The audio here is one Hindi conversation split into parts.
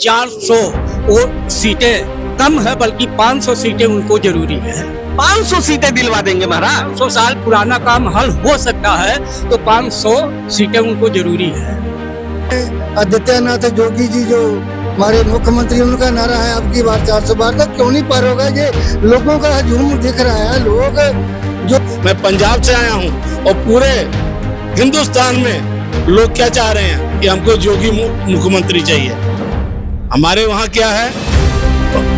400 और सीटें कम है, बल्कि 500 सीटें उनको जरूरी है। 500 सीटें दिलवा देंगे महाराज। 500 साल पुराना काम हल हो सकता है तो 500 सीटें उनको जरूरी है। आदित्यनाथ जोगी जी जो हमारे मुख्यमंत्री, उनका नारा है अब की बार 400 बार, तक क्यों नहीं पार होगा? ये लोगों का झूम दिख रहा है। लोग जो मैं पंजाब से आया हूँ और पूरे हिंदुस्तान में लोग क्या चाह रहे हैं कि हमको जोगी मुख्यमंत्री चाहिए। हमारे वहाँ क्या है,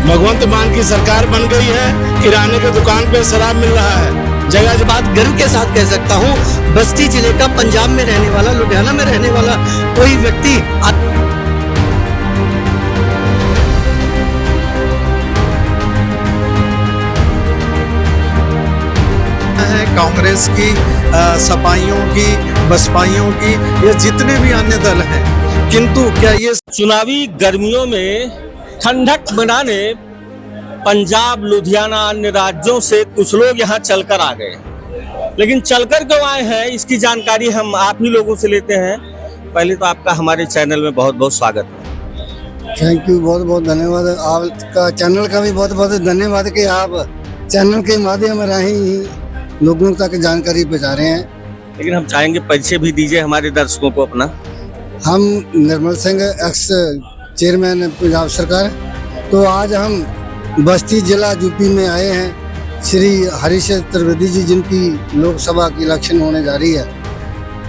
भगवंत मान की सरकार बन गई है, किराने की दुकान पे शराब मिल रहा है। जगह जब बात गर्व के साथ कह सकता हूँ, बस्ती जिले का, पंजाब में रहने वाला, लुधियाना में रहने वाला कोई व्यक्ति कांग्रेस की, सपाइयों की, बसपाइयों की, ये जितने भी अन्य दल हैं, किंतु क्या ये चुनावी गर्मियों में ठंडक बनाने पंजाब, लुधियाना, अन्य राज्यों से कुछ लोग यहाँ चलकर आ गए, लेकिन चलकर क्यों आए हैं इसकी जानकारी हम आप ही लोगों से लेते हैं। पहले तो आपका हमारे चैनल में बहुत बहुत स्वागत है। थैंक यू, बहुत बहुत धन्यवाद। आपका चैनल का भी बहुत बहुत धन्यवाद कि आप चैनल के माध्यम राही लोगों तक जानकारी पहुँचा रहे हैं। लेकिन हम चाहेंगे परिचय भी दीजिए हमारे दर्शकों को अपना। हम निर्मल सिंह, एक्स चेयरमैन पंजाब सरकार। तो आज हम बस्ती जिला यूपी में आए हैं। श्री हरीश त्रिवेदी जी, जिनकी लोकसभा की इलेक्शन होने जा रही है,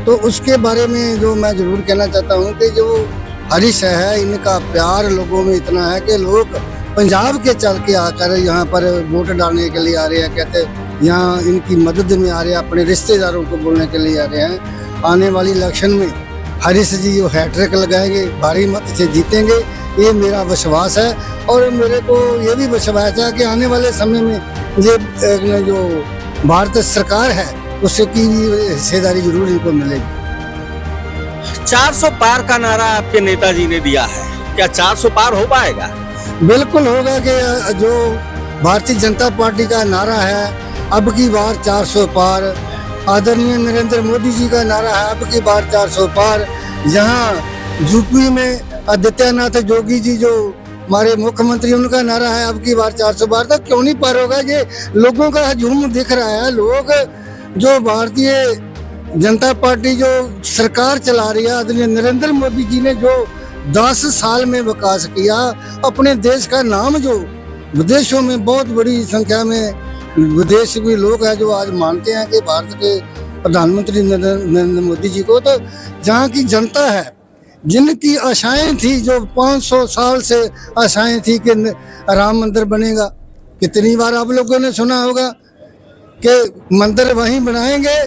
तो उसके बारे में जो मैं जरूर कहना चाहता हूं कि जो हरीश है, इनका प्यार लोगों में इतना है कि लोग पंजाब के चल के आकर यहाँ पर वोट डालने के लिए आ रहे हैं। कहते यहाँ इनकी मदद में आ रहे हैं, अपने रिश्तेदारों को बोलने के लिए आ रहे हैं। आने वाली इलेक्शन में हरीश जी जो हैट्रिक लगाएंगे, भारी मत से जीतेंगे, ये मेरा विश्वास है। और मेरे को ये भी विश्वास है कि आने वाले समय में ये जो भारत सरकार है उसकी हिस्सेदारी जरूर इनको मिलेगी। 400 पार का नारा आपके नेताजी ने दिया है, क्या 400 पार हो पाएगा? बिल्कुल होगा कि जो भारतीय जनता पार्टी का नारा है अब की बार 400 पार, आदरणीय नरेंद्र मोदी जी का नारा है अब की बार 400 पार। जहां यूपी में आदित्यनाथ जोगी जी जो हमारे मुख्यमंत्री, उनका नारा है अब की बार 400 बार, तक क्यों नहीं पार होगा? ये लोगों का झूम दिख रहा है। लोग जो भारतीय जनता पार्टी जो सरकार चला रही है, आदरणीय नरेंद्र मोदी जी ने जो 10 साल में विकास किया, अपने देश का नाम जो विदेशों में बहुत बड़ी संख्या में विदेश भी लोग हैं जो आज मानते हैं कि भारत के प्रधानमंत्री नरेंद्र मोदी जी को, तो जहाँ की जनता है, जिनकी आशाएं थी, जो 500 साल से आशाएं थी कि राम मंदिर बनेगा, कितनी बार आप लोगों ने सुना होगा कि मंदिर वहीं बनाएंगे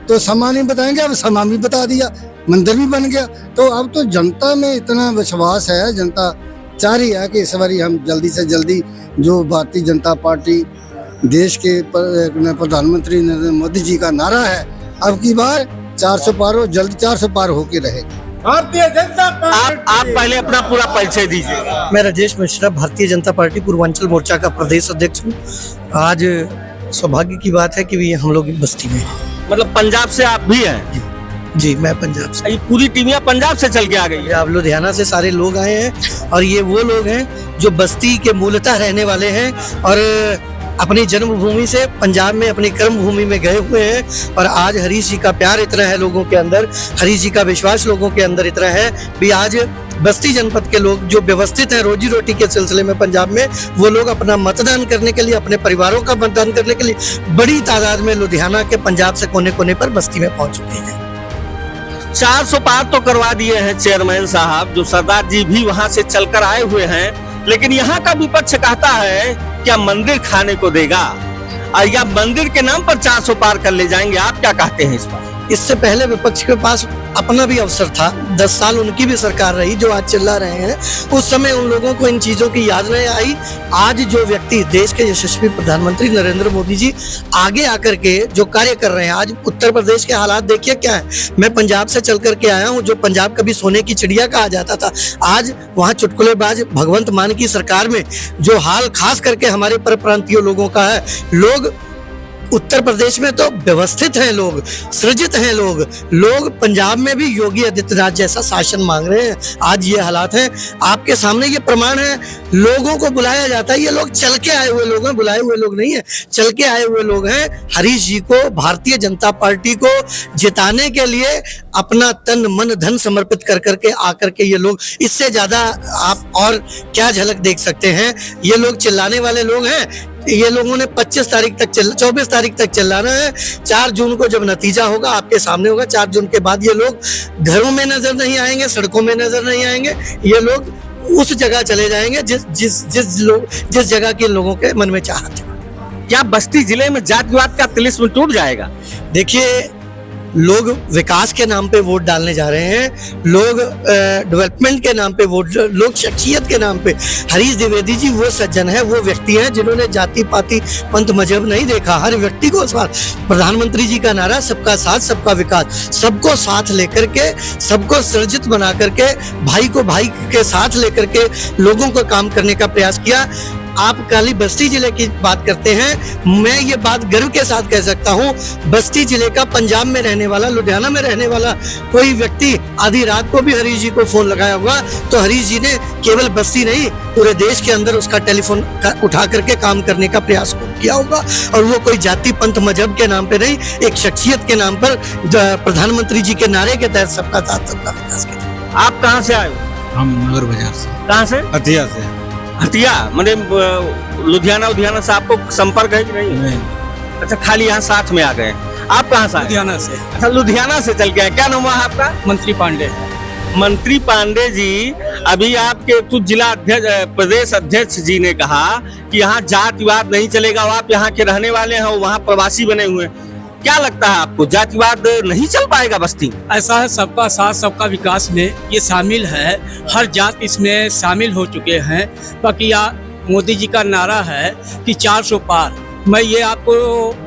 तो समा नहीं बताएंगे, अब समा भी बता दिया, मंदिर भी बन गया। तो अब तो जनता में इतना विश्वास है, जनता चाह रही है कि इस बार हम जल्दी से जल्दी जो भारतीय जनता पार्टी देश के प्रधानमंत्री नरेंद्र मोदी जी का नारा है अब की बार 400 पार हो, जल्द 400 पार होके रहेगा। भारतीय जनता पार्टी। आप पहले अपना पूरा परिचय दीजिए। मैं राजेश मिश्रा, भारतीय जनता पार्टी पूर्वांचल मोर्चा का प्रदेश अध्यक्ष हूँ। आज सौभाग्य की बात है कि हम लोग बस्ती में, मतलब पंजाब से आप भी हैं? जी, मैं पंजाब से। ये पूरी टीम यहाँ पंजाब से चल के आ गई है? अब लुधियाना से सारे लोग आए हैं और ये वो लोग हैं जो बस्ती के मूलतः रहने वाले हैं और अपनी जन्मभूमि से पंजाब में अपनी कर्म भूमि में गए हुए हैं। और आज हरीश जी का प्यार इतना है लोगों के अंदर, हरीश जी का विश्वास लोगों के अंदर इतना है भी आज बस्ती जनपद के लोग जो व्यवस्थित हैं रोजी रोटी के सिलसिले में पंजाब में, वो लोग अपना मतदान करने के लिए, अपने परिवारों का मतदान करने के लिए बड़ी तादाद में लुधियाना के पंजाब से कोने कोने पर बस्ती में पहुंच चुके हैं। 400 पार तो करवा दिए हैं चेयरमैन साहब, जो सरदार जी भी वहां से चलकर आए हुए हैं, लेकिन यहाँ का विपक्ष कहता है क्या मंदिर खाने को देगा और या मंदिर के नाम पर 400 पार कर ले जाएंगे? आप क्या कहते हैं इस पर? इससे पहले विपक्ष के पास अपना भी अवसर था, 10 साल उनकी भी सरकार रही जो आज चिल्ला रहे हैं, उस समय उन लोगों को इन चीजों की याद नहीं आई। आज जो व्यक्ति, देश के यशस्वी प्रधानमंत्री नरेंद्र मोदी जी आगे आकर के जो कार्य कर रहे हैं, आज उत्तर प्रदेश के हालात देखिए क्या है। मैं पंजाब से चल करके आया हूँ, जो पंजाब कभी सोने की चिड़िया कहा जाता था, आज वहाँ चुटकुलेबाज भगवंत मान की सरकार में जो हाल खास करके हमारे परप्रांतीय लोगों का है, लोग उत्तर प्रदेश में तो व्यवस्थित हैं लोग, सृजित हैं लोग पंजाब में भी योगी आदित्यनाथ जैसा शासन मांग रहे हैं। आज ये हालात हैं, आपके सामने ये प्रमाण है। लोगों को बुलाया जाता है, ये लोग चल के आए हुए लोग हैं, बुलाए हुए लोग नहीं है, चल के आए हुए लोग हैं। हरीश जी को, भारतीय जनता पार्टी को जिताने के लिए अपना तन मन धन समर्पित कर करके आकर के ये लोग, इससे ज्यादा आप और क्या झलक देख सकते हैं। ये लोग चिल्लाने वाले लोग हैं। ये लोगों ने 24 तारीख तक चिल्लाना है। 4 जून को जब नतीजा होगा आपके सामने होगा, 4 जून के बाद ये लोग घरों में नजर नहीं आएंगे, सड़कों में नजर नहीं आएंगे। ये लोग उस जगह चले जाएंगे जिस जगह के लोगों के मन में चाहत है। क्या बस्ती जिले में जातिवाद का तिलिस्म टूट जाएगा? देखिए, लोग विकास के नाम पे वोट डालने जा रहे हैं, लोग डेवलपमेंट के नाम पे वोट, लोग शख्सियत के नाम पे। हरीश द्विवेदी जी वो सज्जन है, वो व्यक्ति हैं जिन्होंने जाति पाति पंथ मजहब नहीं देखा। हर व्यक्ति को प्रधानमंत्री जी का नारा सबका साथ सबका विकास, सबको साथ लेकर के, सबको सर्जित बना करके, भाई को भाई के साथ लेकर के लोगों को काम करने का प्रयास किया। आप खाली बस्ती जिले की बात करते हैं, मैं ये बात गर्व के साथ कह सकता हूँ, बस्ती जिले का पंजाब में रहने वाला, लुधियाना में रहने वाला कोई व्यक्ति आधी रात को भी हरीश जी को फोन लगाया होगा तो हरीश जी ने केवल बस्ती नहीं, पूरे देश के अंदर उसका टेलीफोन उठा करके काम करने का प्रयास किया होगा। और वो कोई जाति पंथ मजहब के नाम पे नहीं, एक शख्सियत के नाम पर प्रधानमंत्री जी के नारे के तहत सबका साथ सबका विकास किया। आप कहाँ से आए हो? हम नगर बाजार से। कहाँ से? हथिया से। हथिया मैंने लुधियाना से आपको संपर्क है कि नहीं? अच्छा, खाली यहाँ साथ में आ गए। आप कहाँ से आए? लुधियाना से। अच्छा, लुधियाना से चल के आए। क्या नाम है आपका? मंत्री पांडे। मंत्री पांडे जी, अभी आपके कुछ जिला अध्यक्ष, प्रदेश अध्यक्ष जी ने कहा कि यहाँ जातिवाद नहीं चलेगा। आप यहाँ के रहने वाले हैं, वहाँ प्रवासी बने हुए हैं, क्या लगता है आपको, जातिवाद नहीं चल पाएगा बस्ती? ऐसा है, सबका साथ सबका विकास में ये शामिल है, हर जात इसमें शामिल हो चुके हैं। बाकी मोदी जी का नारा है कि 400 पार। मैं ये आपको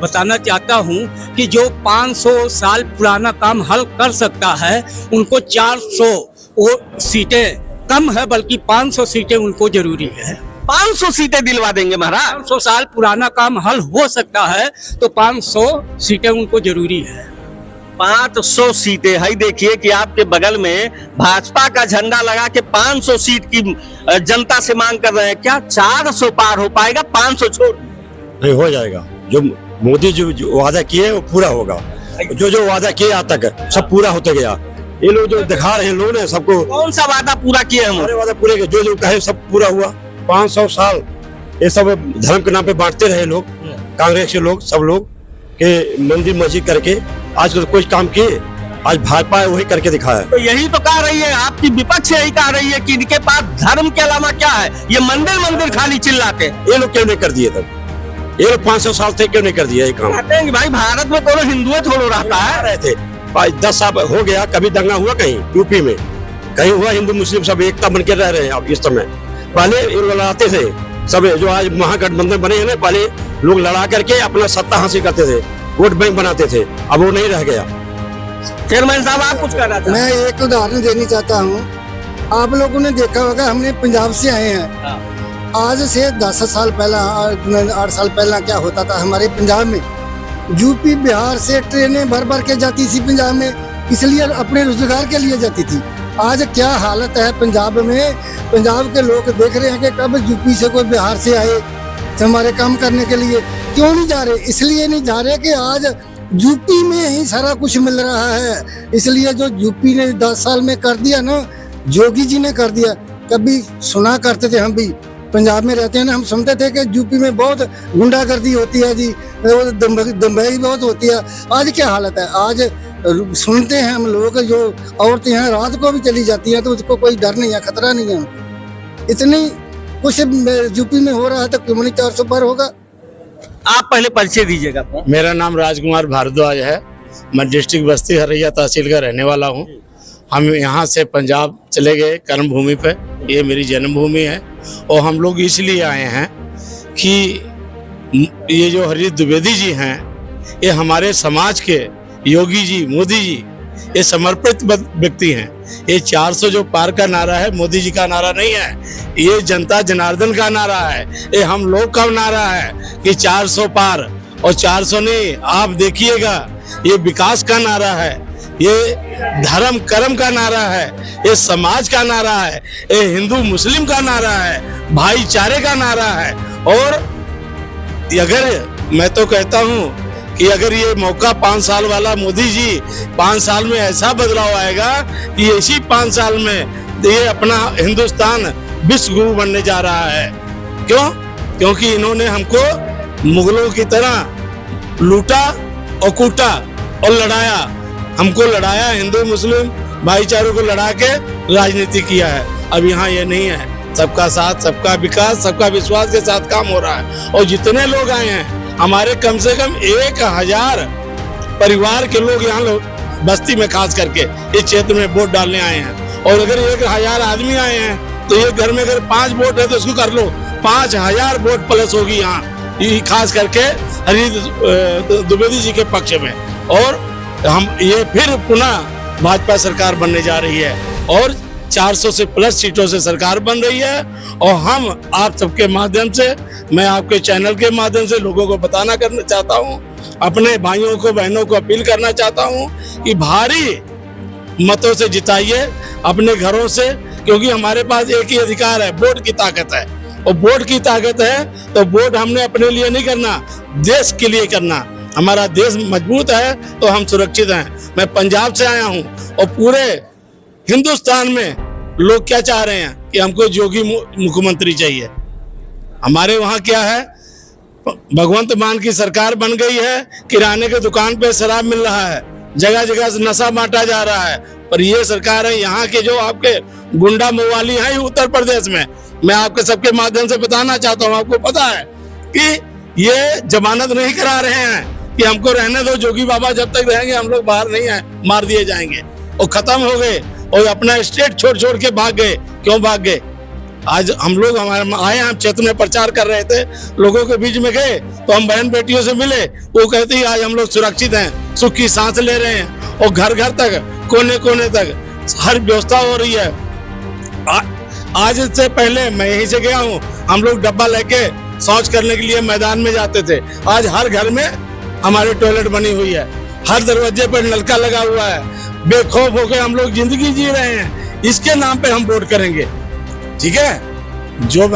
बताना चाहता हूँ कि जो 500 साल पुराना काम हल कर सकता है, उनको 400 सीटें कम है, बल्कि 500 सीटें उनको जरूरी है। 500 सीटें दिलवा देंगे महाराज। 500 साल पुराना काम हल हो सकता है तो 500 सीटें उनको जरूरी है। 500 सीटें है। देखिए कि आपके बगल में भाजपा का झंडा लगा के 500 सीट की जनता से मांग कर रहे हैं। क्या 400 पार हो पाएगा? 500 छोड़ नहीं हो जाएगा। जो मोदी जो वादा किए वो पूरा होगा। जो वादा किए आज तक सब पूरा होते गया। ये लोग जो दिखा रहे हैं लोग ने सबको, कौन सा वादा पूरा किए हम? सारे वादा पूरे, जो कहे सब पूरा हुआ। 500 साल ये सब धर्म के नाम पे बांटते रहे लोग, कांग्रेस के लोग, सब लोग के मंदिर मस्जिद करके आज कोई काम किए? आज भाजपा है वही करके दिखाया। तो यही तो कह रही है आपकी विपक्ष, यही कह रही है कि इनके पास धर्म के अलावा क्या है? ये मंदिर खाली चिल्लाते। ये लोग क्यों नहीं कर दिए तब? ये लोग 500 साल थे क्यों नहीं कर दिया ये काम? कहते हैं कि भाई भारत में तो हिंदुओं थोड़ा रहता है। रहे थे 10 साल हो गया, कभी दंगा हुआ कहीं यूपी में? कहीं हुआ? हिंदू मुस्लिम सब एकता बन के रह रहे हैं अब इस समय। पहले ये लोग लड़ाते थे सब, जो आज महागठबंधन बने हैं ना, पहले लोग लड़ा करके अपना सत्ता हासिल करते थे, वोट बैंक बनाते थे, अब वो नहीं रह गया। चेयरमैन साहब, आप कुछ कहना चाहते हैं? मैं एक उदाहरण देना चाहता हूँ। आप लोगों ने देखा होगा, हमने पंजाब से आए हैं। आज से 10 साल पहला, 8 साल पहला क्या होता था हमारे पंजाब में? यूपी बिहार से ट्रेनें भर भर के जाती थी पंजाब में, इसलिए अपने रोजगार के लिए जाती थी। आज क्या हालत है पंजाब में? पंजाब के लोग देख रहे हैं कि कब यूपी से कोई बिहार से आए हमारे काम करने के लिए। क्यों नहीं जा रहे? इसलिए नहीं जा रहे कि आज यूपी में ही सारा कुछ मिल रहा है। इसलिए जो यूपी ने 10 साल में कर दिया ना, योगी जी ने कर दिया। कभी सुना करते थे, हम भी पंजाब में रहते हैं ना, हम सुनते थे कि यूपी में बहुत गुंडागर्दी होती है जी, दंगाई बहुत होती है। आज क्या हालत है? आज सुनते हैं हम लोग, जो औरतें हैं रात को भी चली जाती हैं तो उसको कोई डर नहीं है, खतरा नहीं है। इतनी कुछ यूपी में हो रहा है तो क्यों नहीं 400 पार होगा? आप पहले परिचय दीजिएगा। मेरा नाम राजकुमार भारद्वाज है। मैं डिस्ट्रिक्ट बस्ती हरैया तहसील का रहने वाला हूँ। हम यहाँ से पंजाब चले गए कर्म भूमि पे, ये मेरी जन्मभूमि है। और हम लोग इसलिए आए हैं कि ये जो हरीश द्विवेदी जी हैं, ये हमारे समाज के योगी जी, मोदी जी, ये समर्पित व्यक्ति हैं। ये 400 जो पार का नारा है, मोदी जी का नारा नहीं है, ये जनता जनार्दन का नारा है। ये हम लोग का नारा है कि 400 पार। और 400 नहीं, आप देखिएगा ये विकास का नारा है, ये धर्म कर्म का नारा है, ये समाज का नारा है, ये हिंदू मुस्लिम का नारा है, भाईचारे का नारा है। और अगर मैं तो कहता हूँ कि अगर ये मौका 5 साल वाला मोदी जी 5 साल में ऐसा बदलाव आएगा कि इसी 5 साल में ये अपना हिंदुस्तान विश्व गुरु बनने जा रहा है। क्यों? क्योंकि इन्होंने हमको मुगलों की तरह लूटा और कूटा और लड़ाया, हमको लड़ाया, हिंदू मुस्लिम भाईचारे को लड़ा के राजनीति किया है। अब यहाँ ये नहीं है, सबका साथ, सबका विकास, सबका विश्वास के साथ काम हो रहा है। और जितने लोग आए हैं, हमारे कम से कम 1000 परिवार के लोग यहाँ बस्ती में खास करके इस क्षेत्र में वोट डालने आए हैं। और अगर 1000 आदमी आए हैं तो एक घर में अगर 5 वोट है तो उसको कर लो, 5000 वोट प्लस होगी यहाँ, ये खास करके हरीश द्विवेदी जी के पक्ष में। और हम ये फिर पुनः भाजपा सरकार बनने जा रही है और 400 से प्लस सीटों से सरकार बन रही है। और हम आप सबके माध्यम से, मैं आपके चैनल के माध्यम से लोगों को बताना करना चाहता हूँ, अपने भाइयों को बहनों को अपील करना चाहता हूँ कि भारी मतों से जिताइए अपने घरों से, क्योंकि हमारे पास एक ही अधिकार है, वोट की ताकत है। और वोट की ताकत है तो वोट हमने अपने लिए नहीं करना, देश के लिए करना। हमारा देश मजबूत है तो हम सुरक्षित हैं। मैं पंजाब से आया हूँ और पूरे हिंदुस्तान में लोग क्या चाह रहे हैं कि हमको योगी मुख्यमंत्री चाहिए। हमारे वहाँ क्या है, भगवंत मान की सरकार बन गई है, किराने के दुकान पे शराब मिल रहा है, जगह जगह से नशा बांटा जा रहा है। पर ये सरकार है, यहाँ के जो आपके गुंडा मवाली हैं उत्तर प्रदेश में, मैं आपके सबके माध्यम से बताना चाहता हूँ, आपको पता है कि ये जमानत नहीं करा रहे हैं कि हमको रहने दो, जोगी बाबा जब तक रहेंगे हम लोग बाहर नहीं आए, मार दिए जाएंगे। और खत्म हो गए और अपना स्टेट छोड़ छोड़ के भाग गए। क्यों भाग गए? आज हम लोग हमारे आए, हम क्षेत्र में प्रचार कर रहे थे, लोगों के बीच में गए तो हम बहन बेटियों से मिले, वो कहती है आज हम लोग सुरक्षित हैं, सुख की सांस ले रहे हैं। और घर घर तक, कोने कोने तक हर व्यवस्था हो रही है। आज से पहले मैं यहीं से गया हूँ, हम लोग डब्बा लेके शौच करने के लिए मैदान में जाते थे, आज हर घर में हमारे टॉयलेट बनी हुई है, हर दरवाजे पर नलका लगा हुआ है। बेखौफ होकर हम लोग जिंदगी जी रहे हैं। इसके नाम पे हम वोट करेंगे, ठीक है? जो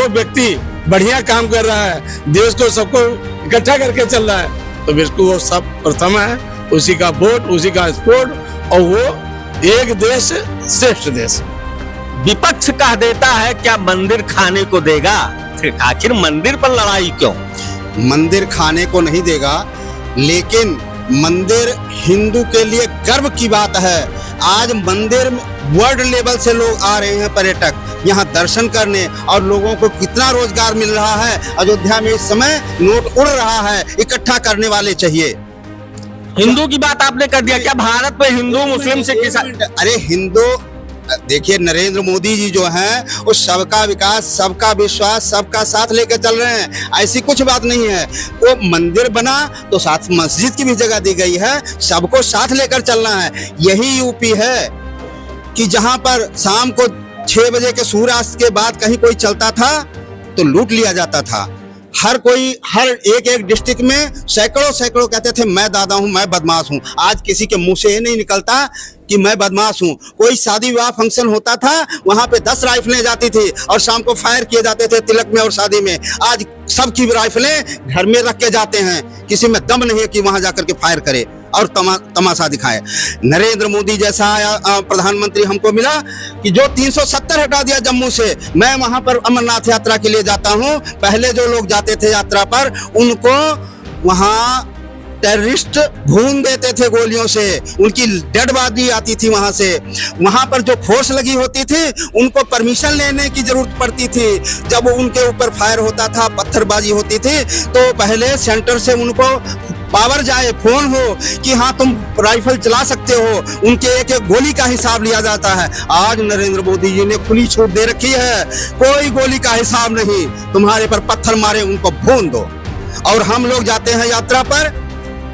व्यक्ति बढ़िया काम कर रहा है, देश को सबको इकट्ठा करके चल रहा है, तो बिल्कुल वो सब प्रथम है, उसी का वोट, उसी का सपोर्ट, और वो एक देश श्रेष्ठ देश। विपक्ष कह देता है क्या मंदिर खाने को देगा? फिर आखिर मंदिर पर लड़ाई क्यों? मंदिर खाने को नहीं देगा, लेकिन मंदिर हिंदू के लिए गर्व की बात है। आज मंदिर में वर्ल्ड लेवल से लोग आ रहे हैं, पर्यटक यहाँ दर्शन करने, और लोगों को कितना रोजगार मिल रहा है। अयोध्या में इस समय नोट उड़ रहा है, इकट्ठा करने वाले चाहिए। हिंदू की बात आपने कर दिया, क्या भारत में हिंदू मुस्लिम से किसा? अरे हिंदू, देखिए नरेंद्र मोदी जी जो हैं वो सबका विकास, सबका विश्वास, सबका साथ लेकर चल रहे हैं। ऐसी कुछ बात नहीं है। वो मंदिर बना तो साथ मस्जिद की भी जगह दी गई है, सबको साथ लेकर चलना है। यही यूपी है कि जहां पर शाम को 6 बजे के सूर्यास्त के बाद कहीं कोई चलता था तो लूट लिया जाता था। हर कोई, हर एक डिस्ट्रिक्ट में सैकड़ों कहते थे मैं दादा हूं, मैं बदमाश हूं। आज किसी के मुंह से ये नहीं निकलता कि मैं बदमाश हूं। कोई शादी विवाह फंक्शन होता था, वहां पे 10 राइफलें जाती थी और शाम को फायर किए जाते थे तिलक में और शादी में। आज सबकी राइफलें घर में रख के जाते हैं, किसी में दम नहीं है कि वहां जाकर के फायर करे और तमाशा दिखाए। नरेंद्र मोदी जैसा प्रधानमंत्री हमको मिला कि जो 370 हटा दिया जम्मू से। मैं वहां पर अमरनाथ यात्रा के लिए जाता हूं, पहले जो लोग जाते थे यात्रा पर उनको वहां टेररिस्ट भून देते थे गोलियों से, उनकी डेड बॉडी आती थी वहां से। वहां पर जो फोर्स लगी होती थी उनको परमिशन लेने की जरूरत पड़ती थी। जब उनके ऊपर फायर होता था, पत्थरबाजी होती थी, तो पहले सेंटर से उनको पावर जाए, फोन हो कि हाँ तुम राइफल चला सकते हो, उनके एक गोली का हिसाब लिया जाता है। आज नरेंद्र मोदी जी ने खुली छूट दे रखी है, कोई गोली का हिसाब नहीं, तुम्हारे पर पत्थर मारे उनको भून दो। और हम लोग जाते हैं यात्रा पर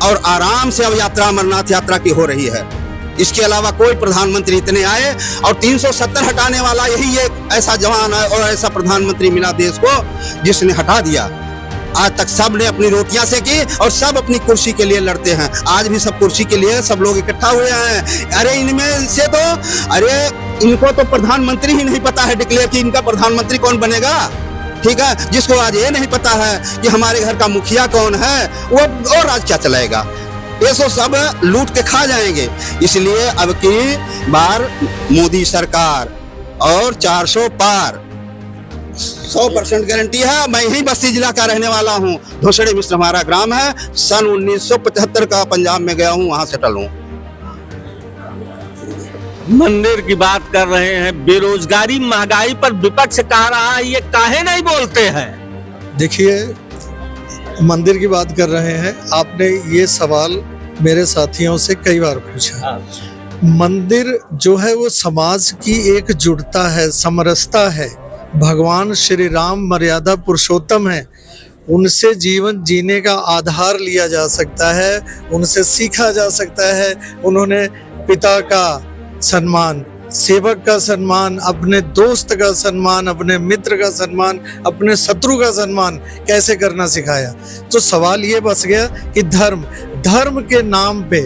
और आराम से अब यात्रा अमरनाथ यात्रा की हो रही है। इसके अलावा कोई प्रधानमंत्री इतने आए और 370 हटाने वाला यही एक ऐसा जवान है और ऐसा प्रधानमंत्री मिला देश को जिसने हटा दिया। आज तक सब ने अपनी रोटियां सेकी और सब अपनी कुर्सी के लिए लड़ते हैं। आज भी सब कुर्सी के लिए सब लोग इकट्ठा हुए हैं। अरे इनमें से तो अरे इनको तो प्रधानमंत्री ही नहीं पता है डिक्लेयर कि इनका प्रधानमंत्री कौन बनेगा। ठीक है, जिसको आज ये नहीं पता है कि हमारे घर का मुखिया कौन है, वो और राज क्या चलाएगा। ये सब लूट के खा जाएंगे। इसलिए अब की बार मोदी सरकार और 400 पार 100% गारंटी है। मैं यही बस्ती जिला का रहने वाला हूँ। धोसड़ी मिश्र हमारा ग्राम है। सन 1975 का पंजाब में गया हूँ, वहां सेटल हूँ। मंदिर की बात कर रहे हैं, बेरोजगारी महंगाई पर विपक्ष कह रहा है, ये काहे नहीं बोलते हैं? देखिए, मंदिर की बात कर रहे हैं, आपने ये सवाल मेरे साथियों से कई बार पूछा। मंदिर जो है वो समाज की एकजुटता है, समरसता है। भगवान श्री राम मर्यादा पुरुषोत्तम है, उनसे जीवन जीने का आधार लिया जा सकता है, उनसे सीखा जा सकता है। उन्होंने पिता का सम्मान, सेवक का सम्मान, अपने दोस्त का सम्मान, अपने मित्र का सम्मान, अपने शत्रु का सम्मान कैसे करना सिखाया। तो सवाल ये बस गया कि धर्म के नाम पे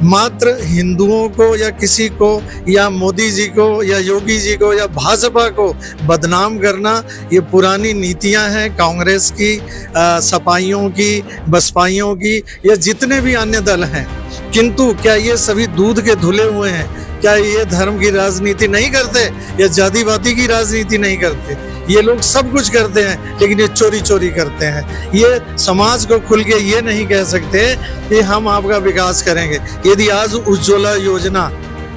मात्र हिंदुओं को या किसी को या मोदी जी को या योगी जी को या भाजपा को बदनाम करना, ये पुरानी नीतियां हैं कांग्रेस की, सपाइयों की, बसपाइयों की, या जितने भी अन्य दल हैं। किंतु क्या ये सभी दूध के धुले हुए हैं? क्या ये धर्म की राजनीति नहीं करते या जातिवादी की राजनीति नहीं करते? ये लोग सब कुछ करते हैं, लेकिन ये चोरी चोरी करते हैं। ये समाज को खुल के ये नहीं कह सकते कि हम आपका विकास करेंगे। यदि आज उज्ज्वला योजना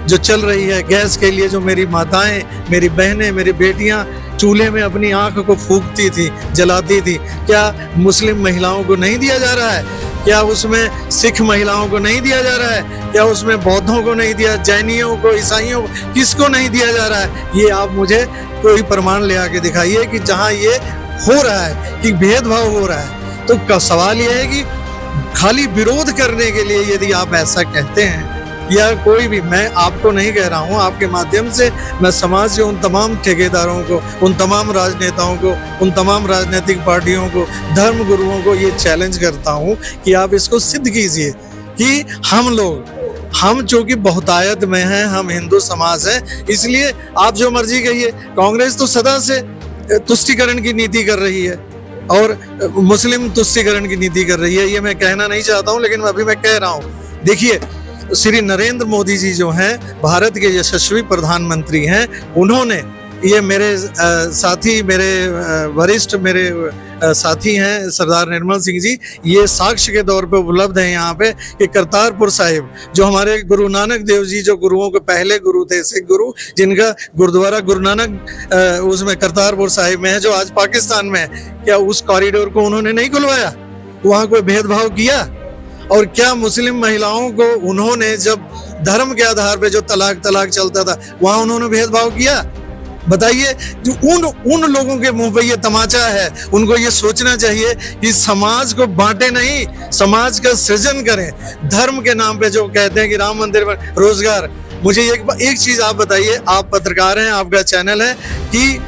जो चल रही है गैस के लिए, जो मेरी माताएं, मेरी बहनें, मेरी बेटियां चूल्हे में अपनी आंख को फूंकती थी, जलाती थी, क्या मुस्लिम महिलाओं को नहीं दिया जा रहा है? क्या उसमें सिख महिलाओं को नहीं दिया जा रहा है? क्या उसमें बौद्धों को नहीं दिया, जैनियों को, ईसाइयों को, किसको नहीं दिया जा रहा है? ये आप मुझे कोई प्रमाण ले आके दिखाइए कि जहां ये हो रहा है कि भेदभाव हो रहा है। तो सवाल ये है कि खाली विरोध करने के लिए यदि आप ऐसा कहते हैं, या कोई भी, मैं आपको नहीं कह रहा हूं, आपके माध्यम से मैं समाज के उन तमाम ठेकेदारों को, उन तमाम राजनेताओं को, उन तमाम राजनीतिक पार्टियों को, धर्म गुरुओं को ये चैलेंज करता हूं कि आप इसको सिद्ध कीजिए कि हम चूंकि बहुतायत में हैं, हम हिंदू समाज हैं, इसलिए आप जो मर्जी कहिए। कांग्रेस तो सदा से तुष्टीकरण की नीति कर रही है और मुस्लिम तुष्टीकरण की नीति कर रही है। ये मैं कहना नहीं चाहता हूं, लेकिन अभी मैं कह रहा हूं। देखिए, श्री नरेंद्र मोदी जी जो हैं, भारत के यशस्वी प्रधानमंत्री हैं, उन्होंने ये मेरे साथी, मेरे वरिष्ठ मेरे साथी हैं सरदार निर्मल सिंह जी, ये साक्ष्य के तौर पे उपलब्ध है यहाँ पे कि करतारपुर साहिब, जो हमारे गुरु नानक देव जी, जो गुरुओं के पहले गुरु थे, सिख गुरु, जिनका गुरुद्वारा गुरु नानक उसमें करतारपुर साहिब में है, जो आज पाकिस्तान में है, क्या उस कॉरिडोर को उन्होंने नहीं खुलवाया? वहाँ कोई भेदभाव किया? और क्या मुस्लिम महिलाओं को उन्होंने, जब धर्म के आधार पे जो तलाक चलता था, वहाँ उन्होंने भेदभाव किया? बताइए। जो उन लोगों के मुंह पे ये तमाचा है, उनको ये सोचना चाहिए कि समाज को बांटे नहीं, समाज का सृजन करें। धर्म के नाम पे जो कहते हैं कि राम मंदिर पर रोजगार, मुझे एक चीज आप बताइए, आप पत्रकार हैं, आपका चैनल है, कि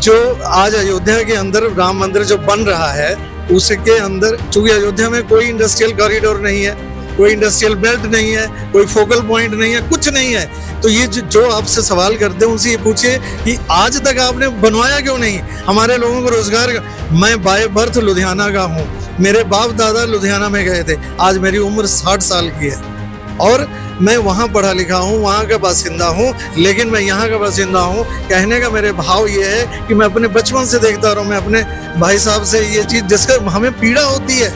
जो आज अयोध्या के अंदर राम मंदिर जो बन रहा है, उसके अंदर चूंकि अयोध्या में कोई इंडस्ट्रियल कॉरिडोर नहीं है, कोई इंडस्ट्रियल बेल्ट नहीं है, कोई फोकल पॉइंट नहीं है, कुछ नहीं है, तो ये जो आपसे सवाल करते हैं उनसे ये पूछिए कि आज तक आपने बनवाया क्यों नहीं हमारे लोगों को रोजगार। मैं बाय बर्थ लुधियाना का हूँ, मेरे बाप दादा लुधियाना में गए थे, आज मेरी उम्र 60 साल की है और मैं वहाँ पढ़ा लिखा हूँ, वहाँ का बासिंदा हूँ, लेकिन मैं यहाँ का बासिंदा हूँ। कहने का मेरे भाव ये है कि मैं अपने बचपन से देखता रहा हूँ, मैं अपने भाई साहब से ये चीज़, जिसका हमें पीड़ा होती है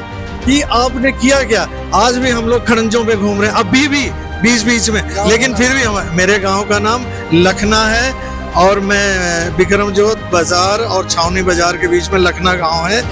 कि आपने किया क्या। आज भी हम लोग खड़ंजों पे घूम रहे हैं, अभी भी बीच में, लेकिन फिर भी मेरे गांव का नाम लखना है और मैं विक्रमजोत बाजार और छावनी बाजार के बीच में लखना गांव है,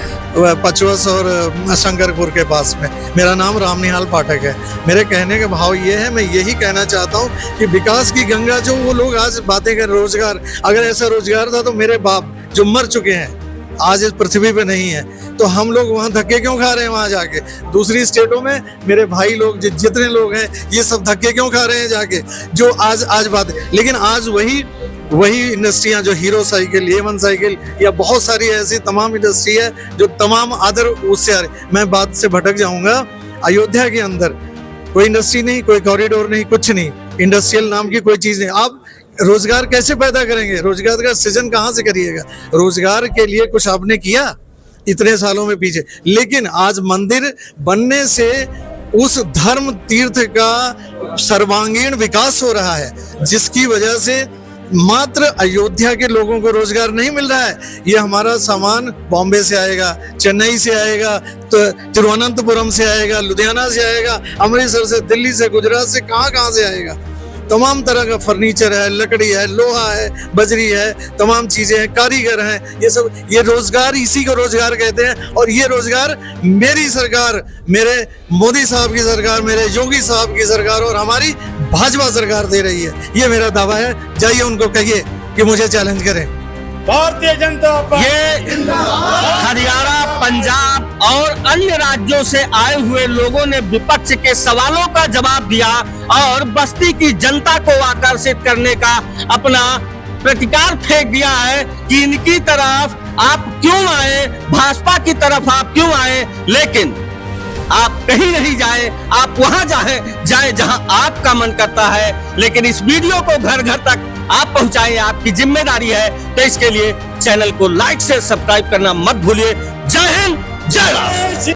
पचवस और शंकरपुर के पास में। मेरा नाम रामनिहाल पाठक है। मेरे कहने का भाव ये है, मैं यही कहना चाहता हूँ कि विकास की गंगा, जो वो लोग आज बातें कर रोजगार, अगर ऐसा रोजगार था तो मेरे बाप जो मर चुके हैं आज इस पृथ्वी पे नहीं है, तो हम लोग वहाँ धक्के क्यों खा रहे हैं? वहाँ जाके दूसरी स्टेटों में मेरे भाई लोग जितने लोग हैं, ये सब धक्के क्यों खा रहे हैं जाके, जो आज बात है। लेकिन आज वही वही इंडस्ट्रियां जो हीरो साइकिल, A1 साइकिल या बहुत सारी ऐसी तमाम इंडस्ट्री है जो तमाम अदर उससे आ रही। मैं बात से भटक जाऊंगा। अयोध्या के अंदर कोई इंडस्ट्री नहीं, कोई कॉरिडोर नहीं, कुछ नहीं, इंडस्ट्रियल नाम की कोई चीज नहीं। आप रोजगार कैसे पैदा करेंगे? रोजगार का सृजन कहाँ से करिएगा? रोजगार के लिए कुछ आपने किया इतने सालों में पीछे? लेकिन आज मंदिर बनने से उस धर्म तीर्थ का सर्वांगीण विकास हो रहा है, जिसकी वजह से मात्र अयोध्या के लोगों को रोजगार नहीं मिल रहा है। ये हमारा सामान बॉम्बे से आएगा, चेन्नई से आएगा, तो तिरुवनंतपुरम से आएगा, लुधियाना से आएगा, अमृतसर से, दिल्ली से, गुजरात से, कहाँ से आएगा। तमाम तरह का फर्नीचर है, लकड़ी है, लोहा है, बजरी है, तमाम चीजें हैं, कारीगर हैं, ये सब, ये रोजगार, इसी को रोजगार कहते हैं। और ये रोजगार मेरी सरकार, मेरे मोदी साहब की सरकार, मेरे योगी साहब की सरकार और हमारी भाजपा सरकार दे रही है। ये मेरा दावा है। जाइए उनको कहिए कि मुझे चैलेंज करें। भारतीय जनता पार्टी ये हरियाणा, पंजाब और अन्य राज्यों से आए हुए लोगों ने विपक्ष के सवालों का जवाब दिया और बस्ती की जनता को आकर्षित करने का अपना प्रतिकार फेंक दिया है कि इनकी तरफ आप क्यों आए, भाजपा की तरफ आप क्यों आए। लेकिन आप कहीं नहीं जाए, आप वहां जाए जहां आपका मन करता है। लेकिन इस वीडियो को घर घर तक आप पहुंचाएं, आपकी जिम्मेदारी है। तो इसके लिए चैनल को लाइक से सब्सक्राइब करना मत भूलिए। जय हिंद, जय भारत।